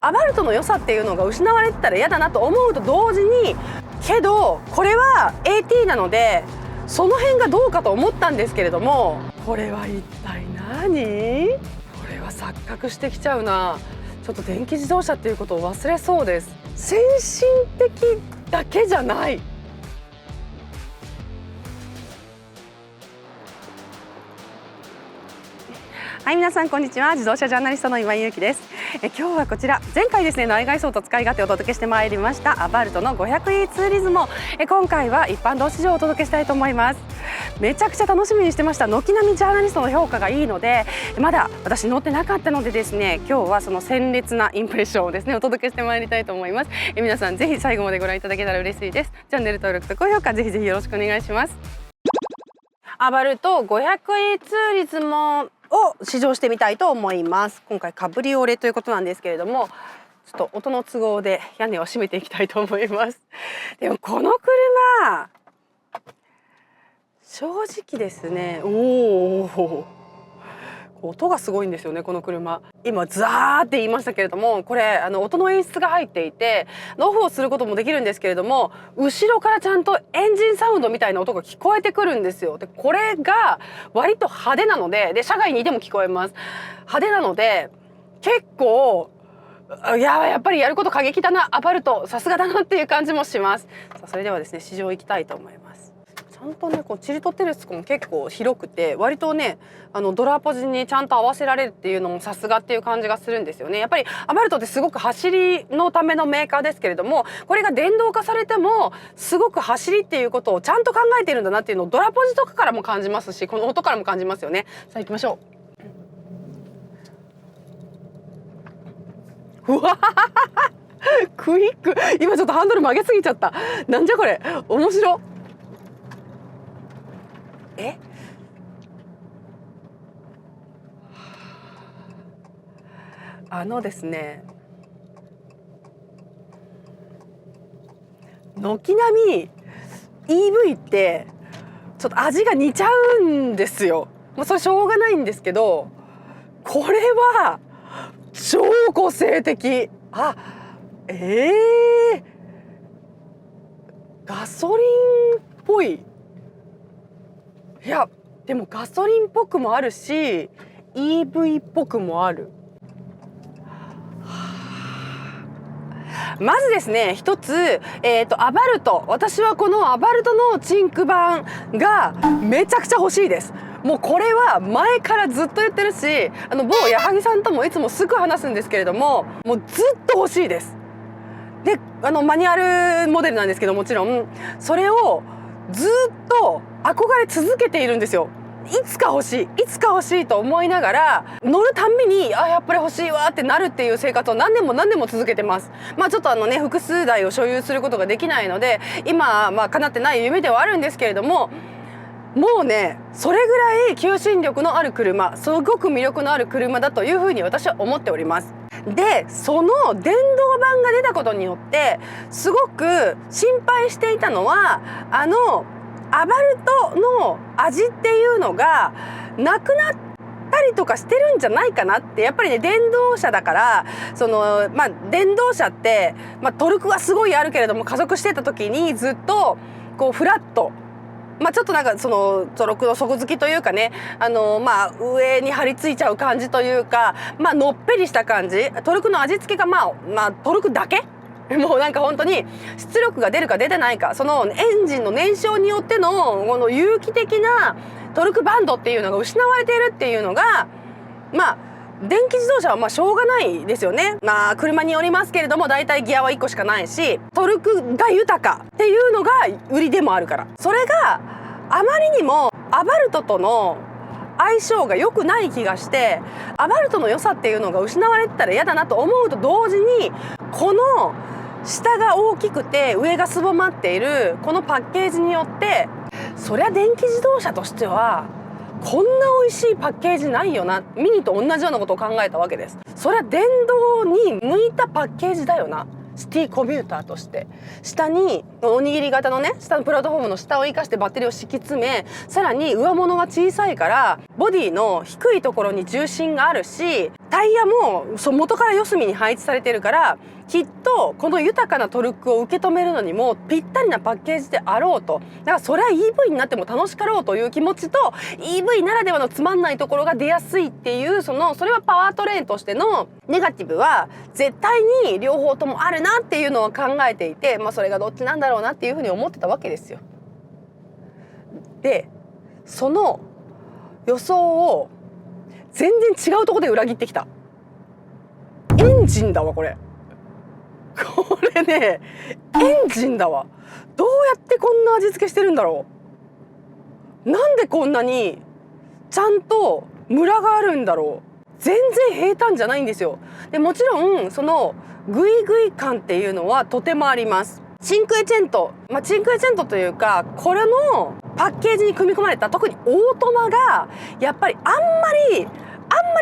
アバルトの良さっていうのが失われてたら嫌だなと思うと同時に、けどこれは AT なのでその辺がどうかと思ったんですけれども、これは一体何？これは錯覚してきちゃうな。ちょっと電気自動車っていうことを忘れそうです。先進的だけじゃない。はい、皆さんこんにちは。自動車ジャーナリストの今井ゆうきです。今日はこちら、前回ですね、内外装と使い勝手をお届けしてまいりましたアバルトの 500e ツーリズモ。今回は一般道市場をお届けしたいと思います。めちゃくちゃ楽しみにしてました。軒並みジャーナリストの評価がいいので、まだ私乗ってなかったのでですね、今日はその鮮烈なインプレッションをですねお届けしてまいりたいと思います。皆さんぜひ最後までご覧いただけたら嬉しいです。チャンネル登録と高評価ぜひぜひよろしくお願いします。アバルト 500e ツーリズモを試乗してみたいと思います。今回カブリオレということなんですけれども、ちょっと音の都合で屋根を閉めていきたいと思います。でもこの車正直ですね、音がすごいんですよね、この車。今ザーって言いましたけれども、これ音の演出が入っていてオフをすることもできるんですけれども、後ろからちゃんとエンジンサウンドみたいな音が聞こえてくるんですよ。でこれが割と派手なので、車外にいても聞こえます。派手なので結構やっぱりやること過激だな、アバルトさすがだなっていう感じもします。さあそれではですね、試乗行きたいと思います。ちゃんとね、こうチルトテレスコも結構広くて、割とねドラポジにちゃんと合わせられるっていうのもさすがっていう感じがするんですよね。やっぱりアバルトってすごく走りのためのメーカーですけれども、これが電動化されてもすごく走りっていうことをちゃんと考えているんだなっていうのをドラポジとかからも感じますし、この音からも感じますよね。さあ行きましょう。うわクイック、今ちょっとハンドル曲げすぎちゃった。なんじゃこれ、面白。ですね、軒並み EV ってちょっと味が似ちゃうんですよ。もうそれしょうがないんですけど、これは超個性的。ガソリンっぽい。いやでもガソリンっぽくもあるし EV っぽくもある。まずですね、一つ、アバルト、私はこのアバルトのチンク版がめちゃくちゃ欲しいです。もうこれは前からずっと言ってるし、某矢作さんともいつもすぐ話すんですけれども、もうずっと欲しいです。でマニュアルモデルなんですけど、もちろんそれをずっと憧れ続けているんですよ。いつか欲しい、いつか欲しいと思いながら乗るたんびにやっぱり欲しいわってなるっていう生活を何年も何年も続けてます。ちょっと複数台を所有することができないので今叶ってない夢ではあるんですけれども、もうねそれぐらい求心力のある車、すごく魅力のある車だというふうに私は思っております。でその電動版が出たことによってすごく心配していたのはアバルトの味っていうのがなくなったりとかしてるんじゃないかなって。やっぱりね、電動車だから電動車って、トルクはすごいあるけれども、加速してた時にずっとこうフラット、ちょっとそのトルクの底付きというかね、上に張り付いちゃう感じというか、のっぺりした感じ、トルクの味付けがトルクだけもう本当に出力が出るか出てないか、そのエンジンの燃焼によってのこの有機的なトルクバンドっていうのが失われているっていうのが電気自動車はしょうがないですよね。車によりますけれども、だいたいギアは1個しかないし、トルクが豊かっていうのが売りでもあるから、それがあまりにもアバルトとの相性が良くない気がして、アバルトの良さっていうのが失われてたら嫌だなと思うと同時に、この下が大きくて上がすぼまっているこのパッケージによって、そりゃ電気自動車としてはこんな美味しいパッケージないよな、ミニと同じようなことを考えたわけです。そりゃ電動に向いたパッケージだよな、シティコミューターとして。下におにぎり型のね、下のプラットフォームの下を生かしてバッテリーを敷き詰め、さらに上物が小さいからボディの低いところに重心があるし、タイヤも元から四隅に配置されてるから、きっとこの豊かなトルクを受け止めるのにもぴったりなパッケージであろうと。だからそれは EV になっても楽しかろうという気持ちと、 EV ならではのつまんないところが出やすいっていう、それはパワートレインとしてのネガティブは絶対に両方ともあるなっていうのは考えていて、それがどっちなんだろうなっていうふうに思ってたわけですよ。でその予想を全然違うところで裏切ってきた。エンジンだわこれ。これね、エンジンだわ。どうやってこんな味付けしてるんだろう。なんでこんなにちゃんとムラがあるんだろう。全然平坦じゃないんですよ。でもちろんそのグイグイ感っていうのはとてもあります。チンクエチェント、チンクエチェントというか、これのパッケージに組み込まれた特にオートマがやっぱりあんまり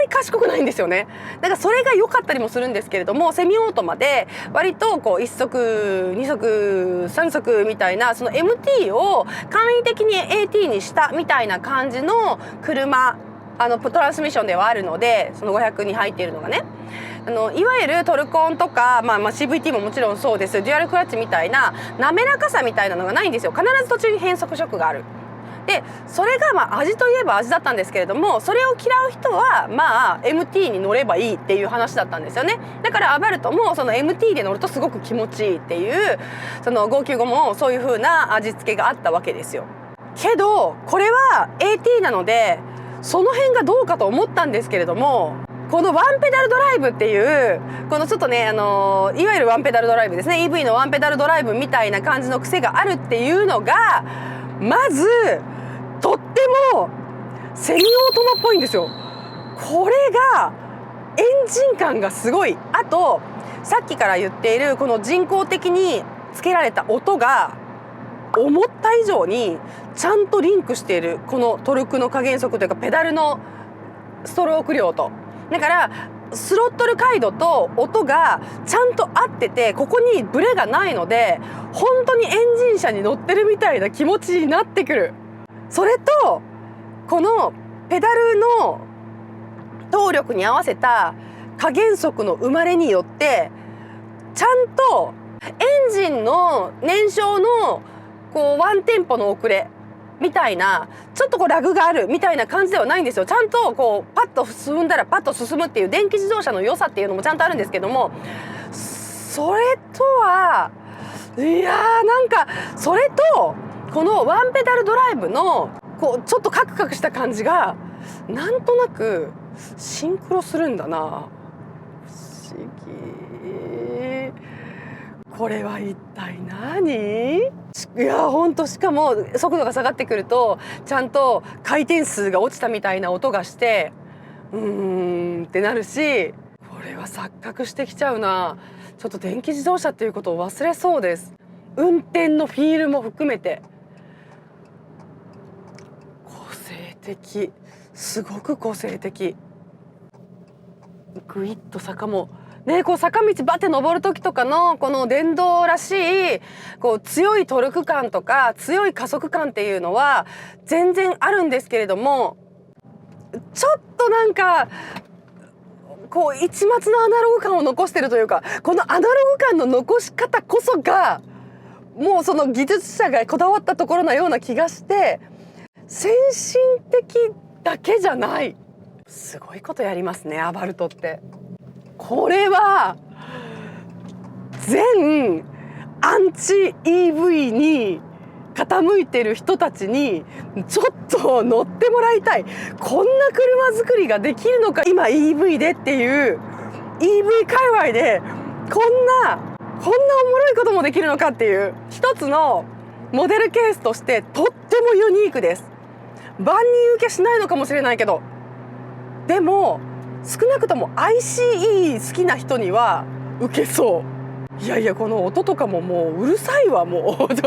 賢くないんですよね。だからそれが良かったりもするんですけれども、セミオートマで割とこう1速2速3速みたいな、その MT を簡易的に AT にしたみたいな感じの車、トランスミッションではあるので、その500に入っているのがね、いわゆるトルコンとか、CVT ももちろんそうです。デュアルクラッチみたいな滑らかさみたいなのがないんですよ。必ず途中に変速ショックがある。でそれが味といえば味だったんですけれども、それを嫌う人はMT に乗ればいいっていう話だったんですよね。だからアバルトもその MT で乗るとすごく気持ちいいっていう、その595もそういう風な味付けがあったわけですよ。けどこれは AT なのでその辺がどうかと思ったんですけれども、このワンペダルドライブっていう、このちょっとね、いわゆるワンペダルドライブですね、 EV のワンペダルドライブみたいな感じの癖があるっていうのが、まずとってもセミオートマっぽいんですよ。これがエンジン感がすごい。あとさっきから言っているこの人工的につけられた音が思った以上にちゃんとリンクしている、このトルクの加減速というかペダルのストローク量と。だからスロットル回路と音がちゃんと合ってて、ここにブレがないので本当にエンジン車に乗ってるみたいな気持ちになってくる。それとこのペダルの動力に合わせた加減速の生まれによってちゃんとエンジンの燃焼のこうワンテンポの遅れみたいな、ちょっとこうラグがあるみたいな感じではないんですよ。ちゃんとこうパッと進んだらパッと進むっていう電気自動車の良さっていうのもちゃんとあるんですけども、それとなんかそれとこのワンペダルドライブのこうちょっとカクカクした感じがなんとなくシンクロするんだな。不思議。これは一体何？いやほんと、しかも速度が下がってくるとちゃんと回転数が落ちたみたいな音がしてってなるし、これは錯覚してきちゃうな。ちょっと電気自動車っていうことを忘れそうです。運転のフィールも含めて個性的、すごく個性的。グイッと坂もね、こう坂道バって登る時とかのこの電動らしいこう強いトルク感とか強い加速感っていうのは全然あるんですけれども、ちょっとなんかこう一抹のアナログ感を残してるというか、このアナログ感の残し方こそがもうその技術者がこだわったところのような気がして、先進的だけじゃない、すごいことやりますねアバルトって。これは全アンチ EV に傾いてる人たちにちょっと乗ってもらいたい。こんな車作りができるのか今 EV でっていう、 EV 界隈でこんなおもろいこともできるのかっていう一つのモデルケースとしてとってもユニークです。万人受けしないのかもしれないけど、でも少なくとも ICE 好きな人には受けそう。いやこの音とかももううるさいわ、もうこんな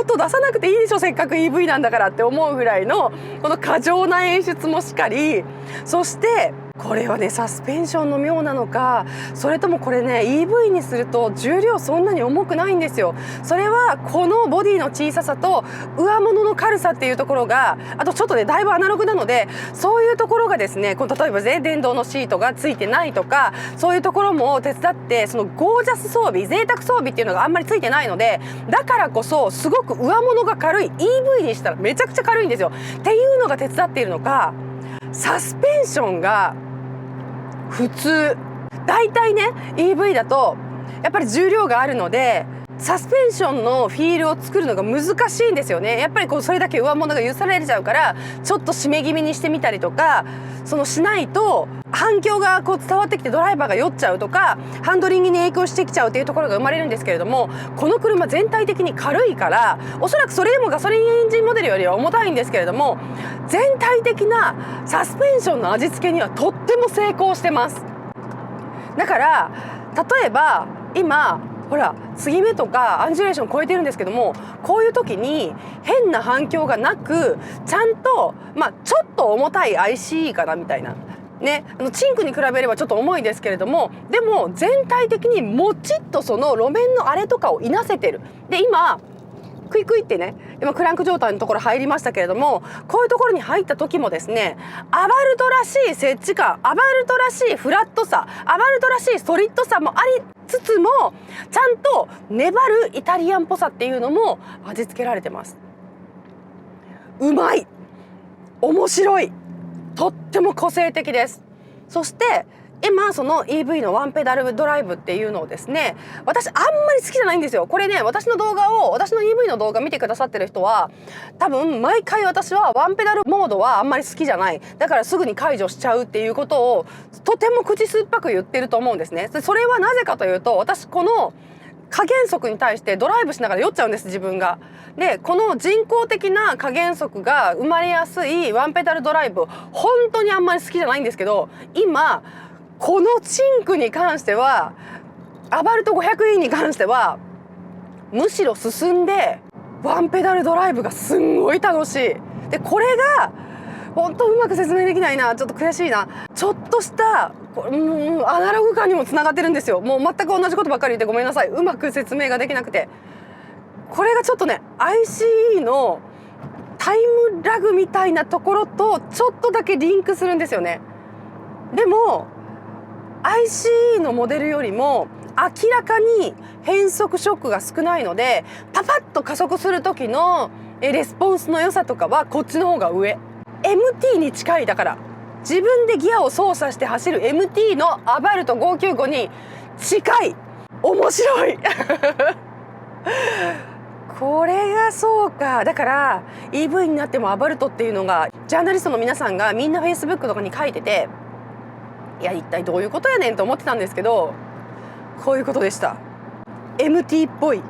音出さなくていいでしょ、せっかく EV なんだからって思うぐらいのこの過剰な演出もしかり、そしてこれはねサスペンションの妙なのか、それともこれね EV にすると重量そんなに重くないんですよ。それはこのボディの小ささと上物の軽さっていうところが、あとちょっとねだいぶアナログなので、そういうところがですね、こう例えばね電動のシートがついてないとか、そういうところも手伝って、そのゴージャス装備、贅沢装備っていうのがあんまりついてないので、だからこそすごく上物が軽い EV にしたらめちゃくちゃ軽いんですよ。っていうのが手伝っているのか、サスペンションが普通、だいたいね EV だとやっぱり重量があるので、サスペンションのフィールを作るのが難しいんですよね。やっぱりこうそれだけ上物が揺されちゃうから、ちょっと締め気味にしてみたりとか、そのしないと反響がこう伝わってきてドライバーが酔っちゃうとか、ハンドリングに影響してきちゃうっていうところが生まれるんですけれども、この車全体的に軽いから、おそらくそれでもガソリンエンジンモデルよりは重たいんですけれども、全体的なサスペンションの味付けにはとっても成功してます。だから例えば今ほら継ぎ目とかアンジュレーション超えてるんですけども、こういう時に変な反響がなく、ちゃんとちょっと重たい ICE かなみたいなね、チンクに比べればちょっと重いですけれども、でも全体的にもちっとその路面の荒れとかをいなせてる。で今クイクイってね、今クランク状態のところ入りましたけれども、こういうところに入った時もですね、アバルトらしい接地感、アバルトらしいフラットさ、アバルトらしいソリッドさもありつつも、ちゃんと粘るイタリアンっぽさっていうのも味付けられてます。うまい、面白い、とっても個性的です。そして今その EV のワンペダルドライブっていうのをですね、私あんまり好きじゃないんですよ。これね、私の EV の動画見てくださってる人は多分毎回私はワンペダルモードはあんまり好きじゃない、だからすぐに解除しちゃうっていうことをとても口酸っぱく言ってると思うんですね。それはなぜかというと、私この加減速に対してドライブしながら酔っちゃうんです、自分が。でこの人工的な加減速が生まれやすいワンペダルドライブ、本当にあんまり好きじゃないんですけど、今このチンクに関しては、アバルト 500E に関してはむしろ進んでワンペダルドライブがすんごい楽しい。でこれが本当うまく説明できないな、ちょっと悔しいな。ちょっとしたアナログ感にもつながってるんですよ。もう全く同じことばっかり言ってごめんなさい、うまく説明ができなくて。これがちょっとね ICE のタイムラグみたいなところとちょっとだけリンクするんですよね。でも ICE のモデルよりも明らかに変速ショックが少ないので、パパッと加速する時のレスポンスの良さとかはこっちの方が上。 MT に近い、だから自分でギアを操作して走る MT のアバルト595に近い。面白いこれがそうか。だから EV になってもアバルトっていうのが、ジャーナリストの皆さんがみんな Facebook とかに書いてて、いや一体どういうことやねんと思ってたんですけど、こういうことでした。 MT っぽい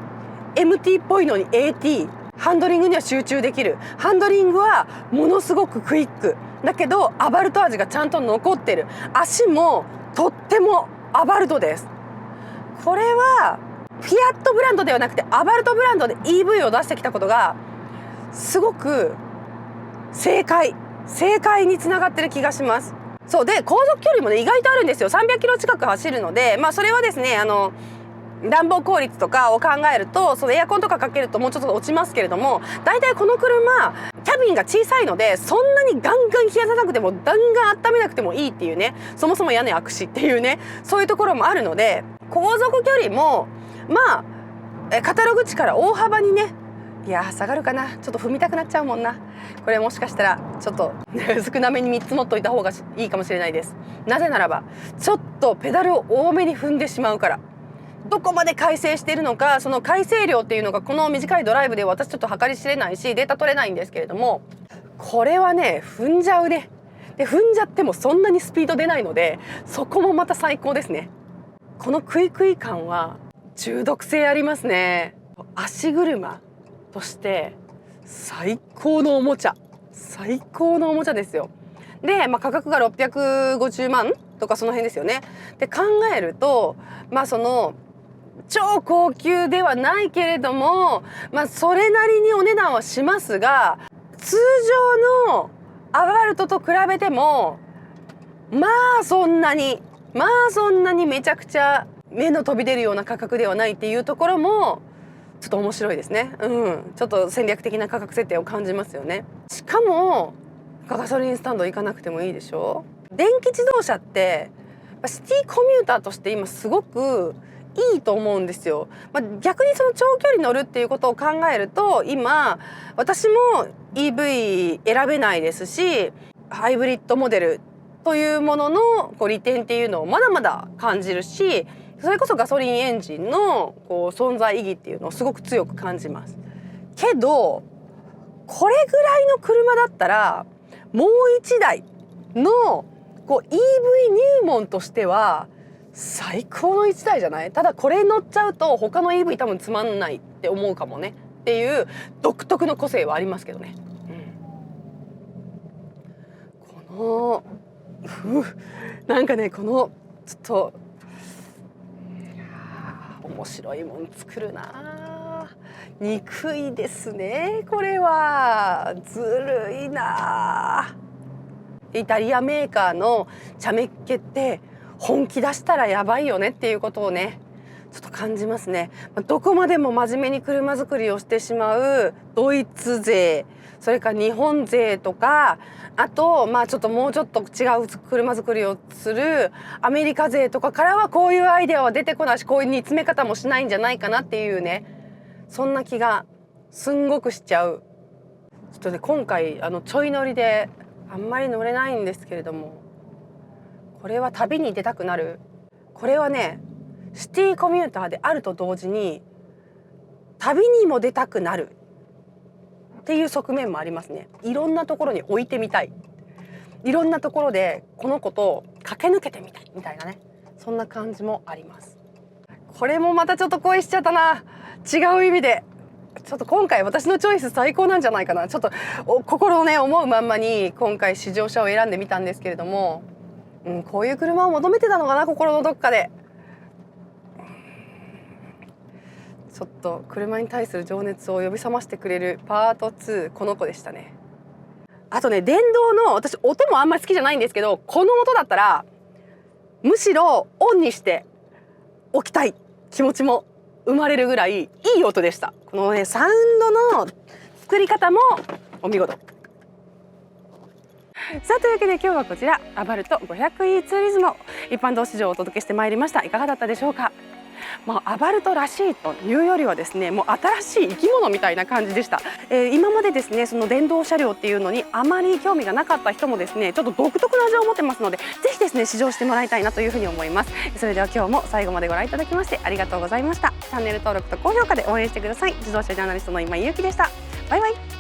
のに AT、 ハンドリングには集中できる。ハンドリングはものすごくクイックだけどアバルト味がちゃんと残ってる。足もとってもアバルトです。これはフィアットブランドではなくてアバルトブランドで EV を出してきたことがすごく正解につながってる気がします。そうで、航続距離もね意外とあるんですよ。300キロ近く走るので、それはですね暖房効率とかを考えると、そのエアコンとかかけるともうちょっと落ちますけれども、大体この車キャビンが小さいので、そんなにガンガン冷やさなくてもガンガン温めなくてもいいっていうね、そもそも屋根開くしっていうね、そういうところもあるので、航続距離もカタログ値から大幅にね、いや下がるかな、ちょっと踏みたくなっちゃうもんな。これもしかしたらちょっと少なめに3つ持っといた方がいいかもしれないです。なぜならばちょっとペダルを多めに踏んでしまうから。どこまで改正しているのか、その改正量っていうのがこの短いドライブで私ちょっと計り知れないしデータ取れないんですけれども、これはね踏んじゃうね。で踏んじゃってもそんなにスピード出ないので、そこもまた最高ですね。このクイクイ感は中毒性ありますね。足車として最高のおもちゃですよ。で、価格が650万とかその辺ですよね。で考えるとその超高級ではないけれども、それなりにお値段はしますが、通常のアバルトと比べてもまあそんなにめちゃくちゃ目の飛び出るような価格ではないっていうところもちょっと面白いですね。ちょっと戦略的な価格設定を感じますよね。しかもガソリンスタンド行かなくてもいいでしょ。電気自動車ってシティコミューターとして今すごくいいと思うんですよ。逆にその長距離乗るっていうことを考えると今私も EV 選べないですし、ハイブリッドモデルというものの利点っていうのをまだまだ感じるし、それこそガソリンエンジンの存在意義っていうのをすごく強く感じます。けどこれぐらいの車だったらもう1台のEV 入門としては最高の1台じゃない？ただこれ乗っちゃうと他の EV 多分つまんないって思うかもねっていう独特の個性はありますけどね。このなんかね、このちょっと面白いもん作るな。憎いですね、これは。ずるいな。イタリアメーカーのチャメッケって本気出したらやばいよねっていうことをねちょっと感じますね。どこまでも真面目に車作りをしてしまうドイツ勢、それから日本勢とか、あとちょっともうちょっと違う車作りをするアメリカ勢とかからはこういうアイデアは出てこないし、こういう煮詰め方もしないんじゃないかなっていうね、そんな気がすんごくしちゃう。ちょっとね今回ちょい乗りであんまり乗れないんですけれども、これは旅に出たくなる。これはねシティコミューターであると同時に旅にも出たくなるっていう側面もありますね。いろんなところに置いてみたい、いろんなところでこの子と駆け抜けてみたいみたいなね、そんな感じもあります。これもまたちょっと恋しちゃったな、違う意味で。ちょっと今回私のチョイス最高なんじゃないかな。ちょっと心をね思うまんまに今回試乗車を選んでみたんですけれども、こういう車を求めてたのかな、心のどっかで。ちょっと車に対する情熱を呼び覚ましてくれるパート2、この子でしたね。あとね、電動の私音もあんまり好きじゃないんですけど、この音だったらむしろオンにしておきたい気持ちも生まれるぐらいいい音でした。このねサウンドの作り方もお見事。さあというわけで今日はこちらアバルト 500e ツーリズモ一般道試乗をお届けしてまいりました。いかがだったでしょうか。アバルトらしいというよりはですね、もう新しい生き物みたいな感じでした。今までですねその電動車両っていうのにあまり興味がなかった人もですねちょっと独特な味を持ってますので、ぜひですね試乗してもらいたいなというふうに思います。それでは今日も最後までご覧いただきましてありがとうございました。チャンネル登録と高評価で応援してください。自動車ジャーナリストの今井ゆうきでした。バイバイ。